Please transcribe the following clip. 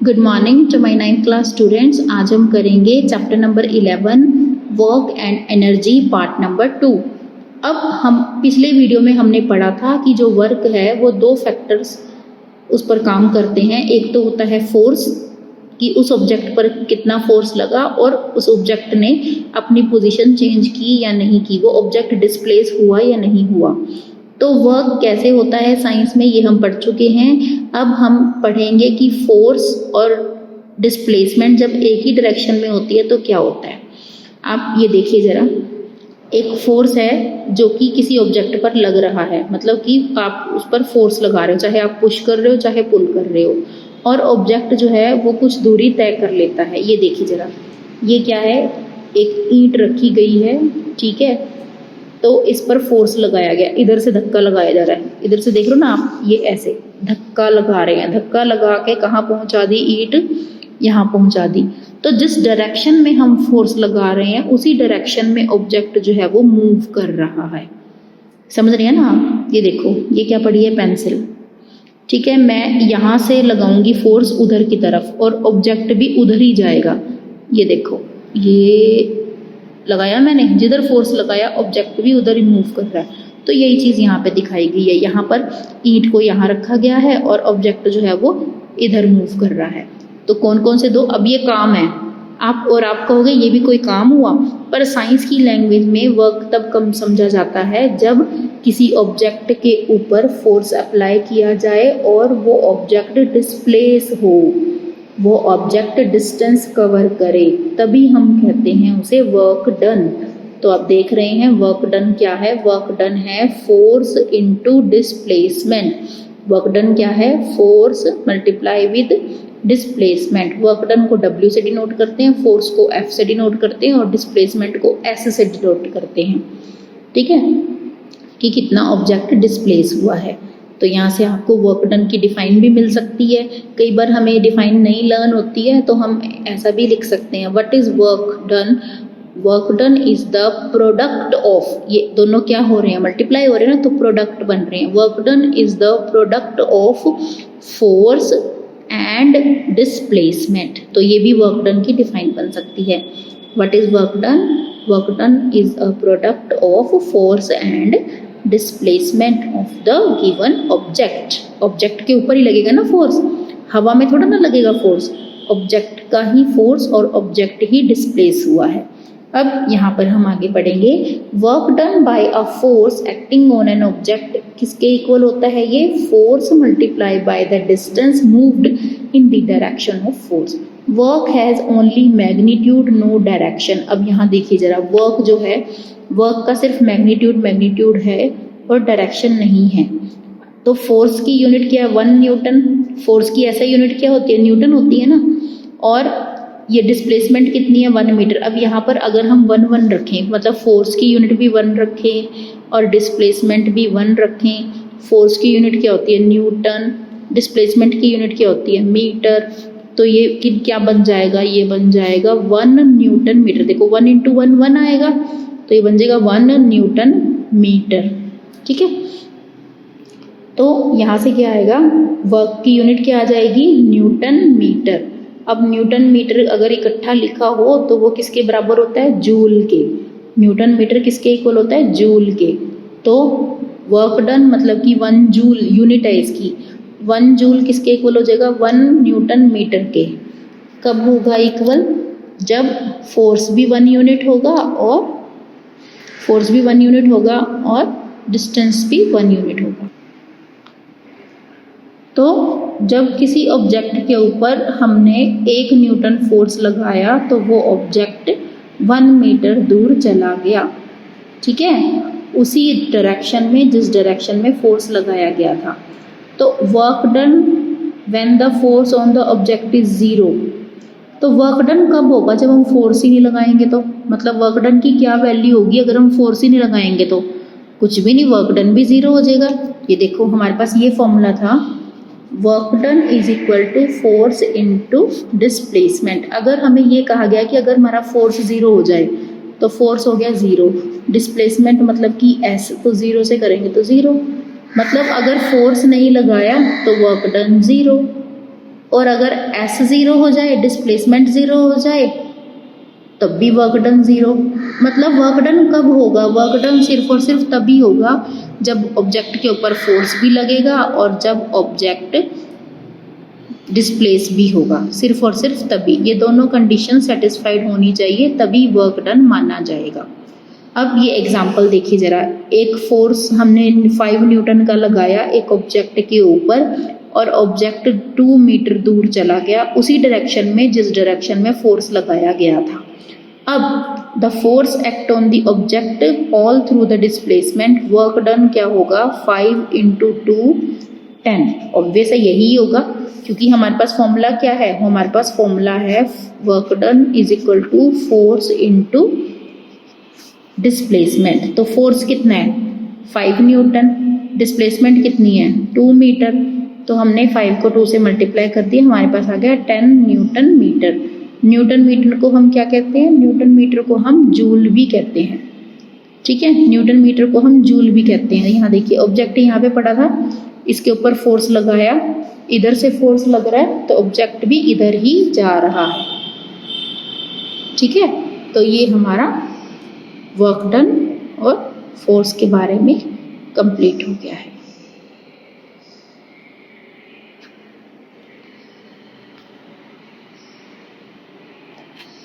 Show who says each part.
Speaker 1: Good morning to my 9th class students. आज हम करेंगे chapter number 11 work and energy part number 2। अब हम पिछले वीडियो में हमने पढ़ा था कि जो वर्क है वो दो फैक्टर्स उस पर काम करते हैं। एक तो होता है फोर्स, कि उस ऑब्जेक्ट पर कितना फोर्स लगा और उस ऑब्जेक्ट ने अपनी पोजीशन चेंज की या नहीं की, वो ऑब्जेक्ट डिस्प्लेस हुआ या नहीं हुआ। तो वर्क कैसे होता है साइंस में, ये हम पढ़ चुके हैं। अब हम पढ़ेंगे कि फोर्स और डिस्प्लेसमेंट जब एक ही डायरेक्शन में होती है तो क्या होता है। आप ये देखिए ज़रा, एक फोर्स है जो कि किसी ऑब्जेक्ट पर लग रहा है, मतलब कि आप उस पर फोर्स लगा रहे हो, चाहे आप पुश कर रहे हो चाहे पुल कर रहे हो, और ऑब्जेक्ट जो है वो कुछ दूरी तय कर लेता है। ये देखिए ज़रा, ये क्या है, एक ईंट रखी गई है, ठीक है, तो इस पर फोर्स लगाया गया, इधर से धक्का लगाया जा रहा है, इधर से देख लो ना आप, ये ऐसे धक्का लगा रहे हैं, धक्का लगा के कहाँ पहुँचा दी, ईंट यहाँ पहुँचा दी। तो जिस डायरेक्शन में हम फोर्स लगा रहे हैं उसी डायरेक्शन में ऑब्जेक्ट जो है वो मूव कर रहा है। समझ रहे हैं ना आप? ये देखो, ये क्या पड़ी है, पेंसिल, ठीक है, मैं यहाँ से लगाऊंगी फोर्स उधर की तरफ और ऑब्जेक्ट भी उधर ही जाएगा। ये देखो, ये लगाया मैंने, जिधर फोर्स लगाया ऑब्जेक्ट भी उधर ही मूव कर रहा है। तो यही चीज़ यहाँ पे दिखाई गई है, यहाँ पर ईंट को यहाँ रखा गया है और ऑब्जेक्ट जो है वो इधर मूव कर रहा है। तो कौन कौन से दो, अब ये काम है, आप कहोगे ये भी कोई काम हुआ, पर साइंस की लैंग्वेज में वर्क तब कम समझा जाता है जब किसी ऑब्जेक्ट के ऊपर फोर्स अप्लाई किया जाए और वो ऑब्जेक्ट डिस्प्लेस हो, वो ऑब्जेक्ट डिस्टेंस कवर करे, तभी हम कहते हैं उसे वर्क डन। तो आप देख रहे हैं वर्क डन क्या है, वर्क डन है force into displacement. Work done क्या है, force multiply with displacement. Work done को W से डिनोट करते हैं, फोर्स को F से डिनोट करते हैं और डिस्प्लेसमेंट को S से डिनोट करते हैं, ठीक है, कि कितना ऑब्जेक्ट डिस्प्लेस हुआ है। तो यहाँ से आपको वर्क डन की डिफाइन भी मिल सकती है। कई बार हमें डिफाइन नहीं लर्न होती है तो हम ऐसा भी लिख सकते हैं, what is work done, work done is the product of, ये दोनों क्या हो रहे हैं, मल्टीप्लाई हो रहे हैं ना, तो प्रोडक्ट बन रहे हैं। Work done is the product of force and displacement. तो ये भी वर्क डन की डिफाइन बन सकती है। What is work done, work done is a product of force and displacement of the given object. Object के ऊपर ही लगेगा ना फोर्स, हवा में थोड़ा ना लगेगा फोर्स, ऑब्जेक्ट का ही फोर्स और ऑब्जेक्ट ही डिस्प्लेस हुआ है। अब यहाँ पर हम आगे बढ़ेंगे, work done by a force acting on an object किसके इक्वल होता है, ये force multiply by the distance moved in the direction of force. Work has only magnitude no direction. अब यहाँ देखिए जरा, वर्क जो है, वर्क का सिर्फ मैग्नीट्यूड है और डायरेक्शन नहीं है। तो फोर्स की यूनिट क्या है, 1 न्यूटन, फोर्स की ऐसा यूनिट क्या होती है, न्यूटन होती है ना, और ये डिस्प्लेसमेंट कितनी है, 1 मीटर। अब यहाँ पर अगर हम 1 रखें, मतलब फोर्स की यूनिट भी 1 रखें और डिस्प्लेसमेंट भी 1 रखें, फोर्स की यूनिट क्या होती है, न्यूटन, डिस्प्लेसमेंट की यूनिट क्या होती है, मीटर, तो ये क्या बन जाएगा, ये बन जाएगा 1 न्यूटन मीटर। देखो 1 × 1 1 आएगा, तो ये बन जाएगा 1 न्यूटन मीटर, ठीक है। तो यहाँ से क्या आएगा, वर्क की यूनिट क्या आ जाएगी, न्यूटन मीटर। अब न्यूटन मीटर अगर इकट्ठा लिखा हो तो वो किसके बराबर होता है, जूल के। न्यूटन मीटर किसके इक्वल होता है, जूल के। तो वर्क डन मतलब कि 1 जूल यूनिट है इसकी, 1 जूल किसके इक्वल हो जाएगा, 1 न्यूटन मीटर के। कब होगा इक्वल, जब फोर्स भी 1 यूनिट होगा और डिस्टेंस भी 1 यूनिट होगा। तो जब किसी ऑब्जेक्ट के ऊपर हमने 1 न्यूटन फोर्स लगाया तो वो ऑब्जेक्ट 1 मीटर दूर चला गया, ठीक है, उसी डायरेक्शन में जिस डायरेक्शन में फोर्स लगाया गया था। तो work done when the force on the object is 0। तो वर्क डन कब होगा, जब हम फोर्स ही नहीं लगाएंगे। तो मतलब वर्क डन की क्या वैल्यू होगी अगर हम फोर्स ही नहीं लगाएंगे, तो कुछ भी नहीं, वर्क डन भी 0 हो जाएगा। ये देखो हमारे पास ये फॉर्मूला था, work done is equal to force into displacement. अगर हमें ये कहा गया कि अगर हमारा फोर्स 0 हो जाए तो फोर्स हो गया 0, डिस्प्लेसमेंट मतलब कि S, तो 0 से करेंगे तो 0, मतलब अगर फोर्स नहीं लगाया तो वर्क डन 0। और अगर एस ज़ीरो हो जाए, डिस्प्लेसमेंट ज़ीरो हो जाए, तब भी वर्क डन ज़ीरो। मतलब वर्क डन कब होगा? वर्क डन सिर्फ और सिर्फ तभी होगा जब ऑब्जेक्ट के ऊपर फोर्स भी लगेगा और जब ऑब्जेक्ट डिस्प्लेस भी होगा, सिर्फ और सिर्फ तभी। ये दोनों कंडीशन सेटिस्फाइड होनी चाहिए, तभी वर्क डन माना जाएगा। अब ये एग्जाम्पल देखिए ज़रा। एक फोर्स हमने 5 न्यूटन का लगाया एक ऑब्जेक्ट के ऊपर और ऑब्जेक्ट 2 मीटर दूर चला गया उसी डायरेक्शन में जिस डायरेक्शन में फोर्स लगाया गया था। अब the force act on the object all through the displacement, work done क्या होगा? 5 × 2 10। ऑब्वियस है यही होगा, क्योंकि हमारे पास फॉर्मूला क्या है? हमारे पास फॉर्मूला है work done is equal to force into displacement. तो फोर्स कितना है? 5 न्यूटन। डिस्प्लेसमेंट कितनी है? 2 मीटर। तो हमने 5 को 2 से मल्टीप्लाई कर दिया, हमारे पास आ गया 10 न्यूटन मीटर। न्यूटन मीटर को हम क्या कहते हैं? न्यूटन मीटर को हम जूल भी कहते हैं। ठीक है, न्यूटन मीटर को हम जूल भी कहते हैं। यहाँ देखिए ऑब्जेक्ट यहाँ पे पड़ा था, इसके ऊपर फोर्स लगाया, इधर से फोर्स लग रहा है तो ऑब्जेक्ट भी इधर ही जा रहा है। ठीक है, तो ये हमारा वर्क डन और फोर्स के बारे में कंप्लीट हो गया है।